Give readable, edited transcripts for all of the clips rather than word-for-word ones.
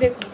देखो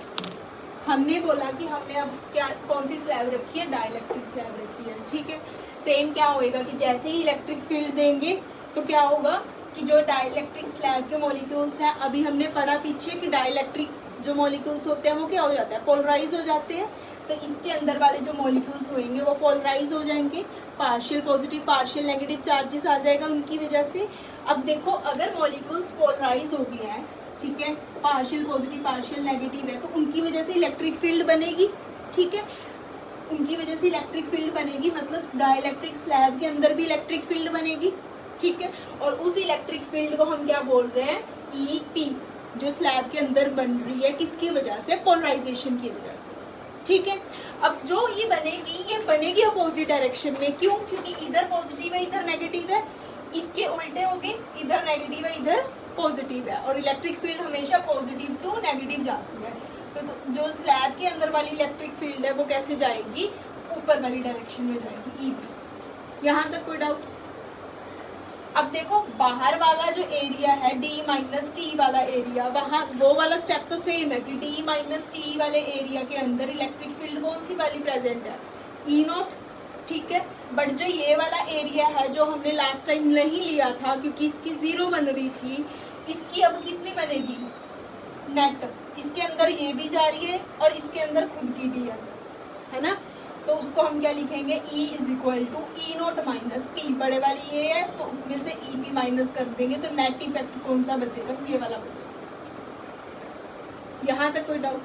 हमने बोला कि हमने अब क्या कौन सी स्लैब रखी है, डाइलेक्ट्रिक स्लैब रखी है, ठीक है। सेम क्या होएगा कि जैसे ही इलेक्ट्रिक फील्ड देंगे तो क्या होगा कि जो डाइलेक्ट्रिक स्लैब के मॉलिक्यूल्स हैं, अभी हमने पढ़ा पीछे कि डाइलेक्ट्रिक जो मॉलिक्यूल्स होते हैं वो क्या हो जाता है, पोलराइज हो जाते हैं। तो इसके अंदर वाले जो मॉलिक्यूल्स होंगे वो पोलराइज हो जाएंगे, partial positive partial negative charges आ जाएगा उनकी वजह से। अब देखो अगर मॉलिक्यूल्स पोलराइज हो गए हैं, ठीक है, पार्शियल पॉजिटिव पार्शियल नेगेटिव है, तो उनकी वजह से इलेक्ट्रिक फील्ड बनेगी, ठीक है। उनकी वजह से इलेक्ट्रिक फील्ड बनेगी, मतलब डाइलेक्ट्रिक स्लैब के अंदर भी इलेक्ट्रिक फील्ड बनेगी, ठीक है। और उस इलेक्ट्रिक फील्ड को हम क्या बोल रहे हैं, ईपी, जो स्लैब के अंदर बन रही है, किसकी वजह से, पोलराइजेशन की वजह से, ठीक है। अब जो ये बनेगी अपोजिट डायरेक्शन में, क्यों, क्योंकि इधर पॉजिटिव है इधर नेगेटिव है, इसके उल्टे हो गए, इधर नेगेटिव है इधर पॉजिटिव है, और इलेक्ट्रिक फील्ड हमेशा पॉजिटिव टू नेगेटिव जाती है। तो जो स्लैब के अंदर वाली इलेक्ट्रिक फील्ड है वो कैसे जाएगी, ऊपर वाली डायरेक्शन में जाएगी, ईपी। यहाँ तक कोई डाउट? अब देखो बाहर वाला जो एरिया है डी माइनस टी वाला एरिया, वहाँ वो वाला स्टेप तो सेम है कि डी माइनस टी वाले एरिया के अंदर इलेक्ट्रिक फील्ड कौन सी वाली प्रेजेंट है, ई नॉट, ठीक है। बट जो ये वाला एरिया है जो हमने लास्ट टाइम नहीं लिया था क्योंकि इसकी 0 बन रही थी, इसकी अब कितनी बनेगी, नेट। इसके अंदर ये भी जा रही है और इसके अंदर खुद की भी है ना। तो उसको हम क्या लिखेंगे, E is equal to E naught minus P, बड़े वाली ये है तो उसमें से ई पी माइनस कर देंगे, तो नेट इफेक्ट कौन सा बचेगा, ये वाला बचेगा। यहाँ तक कोई डाउट?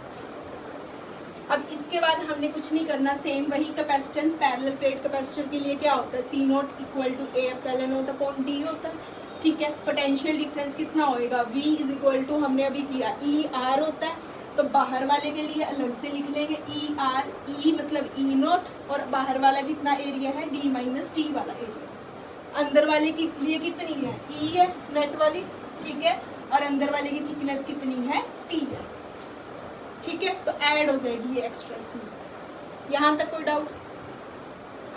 अब इसके बाद हमने कुछ नहीं करना, सेम वही कैपेसिटेंस पैरेलल प्लेट कैपेसिटर के लिए क्या होता है, C naught equal to A epsilon naught upon D होता है, ठीक है। पोटेंशियल डिफरेंस कितना होएगा, V इज इक्वल टू हमने अभी किया ई आर होता है, तो बाहर वाले के लिए अलग से लिख लेंगे ई आर, ई मतलब ई नॉट, और बाहर वाला कितना एरिया है, डी माइनस टी वाला एरिया। अंदर वाले के लिए कितनी है, ई है नेट वाली, ठीक है, और अंदर वाले की थिकनेस कितनी है, टी है, ठीक है। तो ऐड हो जाएगी ये एक्स्ट्रा इसमें। यहाँ तक कोई डाउट?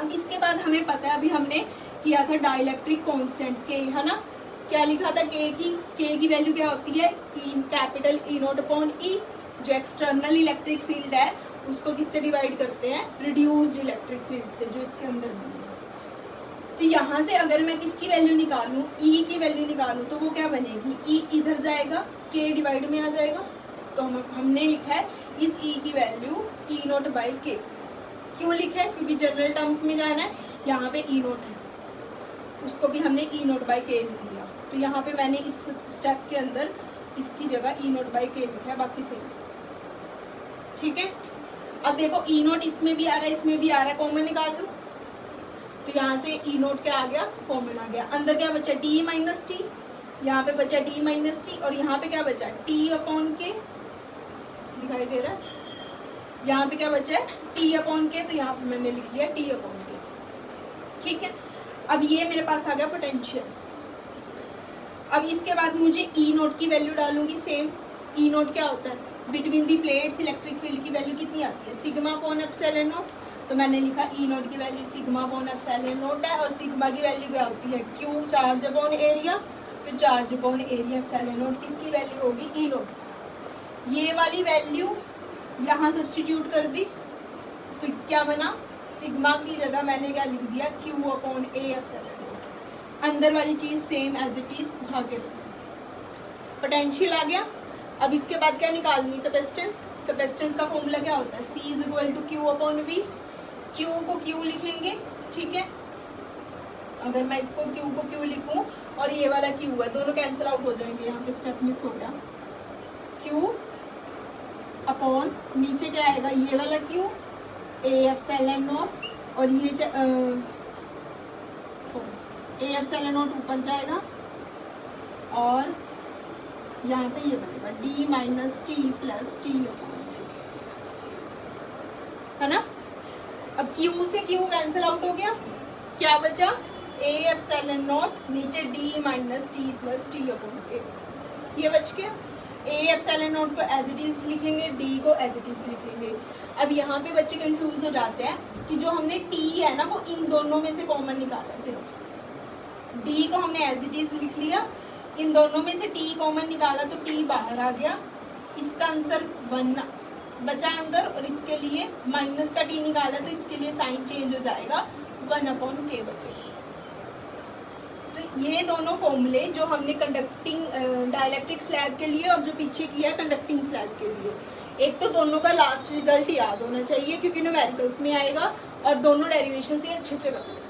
अब इसके बाद हमें पता है, अभी हमने किया था डाइलेक्ट्रिक कांस्टेंट के, है ना। क्या लिखा था, के की वैल्यू क्या होती है, कैपिटल ई नॉट अपॉन ई। जो एक्सटर्नल इलेक्ट्रिक फील्ड है उसको किससे डिवाइड करते हैं, रिड्यूस्ड इलेक्ट्रिक फील्ड से, जो इसके अंदर बनी है। तो यहाँ से अगर मैं किसकी वैल्यू निकालूं, ई की वैल्यू निकालूं, तो वो क्या बनेगी, ई इधर जाएगा, के डिवाइड में आ जाएगा। तो हमने लिखा है इस ई की वैल्यू ई नॉट बाई के। क्यों लिखा है, क्योंकि जनरल टर्म्स में जाना है, यहाँ पे ई नॉट है, उसको भी हमने ई नॉट बाई के लिख दिया। तो यहाँ पे मैंने इस स्टेप के अंदर इसकी जगह ई नॉट बाई के लिखा है, बाकी सेम, ठीक है। अब देखो ई नॉट इसमें भी आ रहा है इसमें भी आ रहा है, कॉमन निकाल लो, तो यहाँ से ई नॉट क्या आ गया, कॉमन आ गया। अंदर क्या बचा, डी माइनस टी, यहाँ पे बचा डी माइनस टी, और यहाँ पे क्या बचा, टी अपॉन के, दिखाई दे रहा है, यहाँ पे क्या बचा है, टी अपॉन के, तो यहाँ पे मैंने लिख दिया टी अपॉन के, ठीक है। अब ये मेरे पास आ गया पोटेंशियल। अब इसके बाद मुझे ई नोट की वैल्यू डालूंगी सेम। ई नोट क्या होता है, between the plates electric field की वैल्यू कितनी आती है, सिग्मा अपॉन एप्सिलॉन नॉट। तो मैंने लिखा ई नोट की value sigma upon epsilon not है, और सिग्मा की वैल्यू क्या होती है, क्यू चार्ज अपॉन एरिया। तो charge upon area epsilon not किसकी वैल्यू होगी, ई नोट। ये वाली वैल्यू यहाँ सब्स्टिट्यूट कर दी, तो क्या बना, सिग्मा की जगह मैंने क्या लिख दिया, Q upon A epsilon not. अंदर वाली चीज सेम एज इट इज उठा के, पोटेंशियल आ गया। अब इसके बाद क्या निकालनी है, कैपेसिटेंस। कैपेसिटेंस का फॉर्मूला क्या होता है, C is equal to Q upon V. Q को क्यू लिखेंगे, ठीक है। अगर मैं इसको क्यू को क्यू लिखूं और ये वाला क्यू है, दोनों कैंसिल आउट हो जाएंगे, यहाँ पे स्टेप मिस हो गया। क्यू अपॉन नीचे क्या आएगा, ये वाला क्यू, ए एप्सिलॉन नॉट, और ये ए एप्सिलॉन नॉट ऊपर जाएगा, और यहाँ पे ये बनेगा D minus T plus T, है ना। अब क्यू से क्यू कैंसिल आउट हो गया, क्या बचा, ए एप्सिलॉन नॉट, नीचे D minus T plus T upon के, ये बच गया। ए एप्सिलॉन नॉट को एज इट इज लिखेंगे, डी को एज इट इज लिखेंगे। अब यहाँ पे बच्चे कंफ्यूज हो जाते हैं कि जो हमने टी है ना, वो इन दोनों में से कॉमन निकाला, सिर्फ डी को हमने एज इट इज लिख लिया, इन दोनों में से टी कॉमन निकाला तो टी बाहर आ गया, इसका आंसर 1 बचा अंदर, और इसके लिए माइनस का टी निकाला तो इसके लिए साइन चेंज हो जाएगा, 1/k बचेगा। तो ये दोनों फॉर्मूले जो हमने कंडक्टिंग डाइलेक्ट्रिक स्लैब के लिए और जो पीछे किया है कंडक्टिंग स्लैब के लिए, एक तो दोनों का लास्ट रिजल्ट याद होना चाहिए क्योंकि न्यूमेरिकल्स में आएगा, और दोनों डेरिवेशन से अच्छे से करो।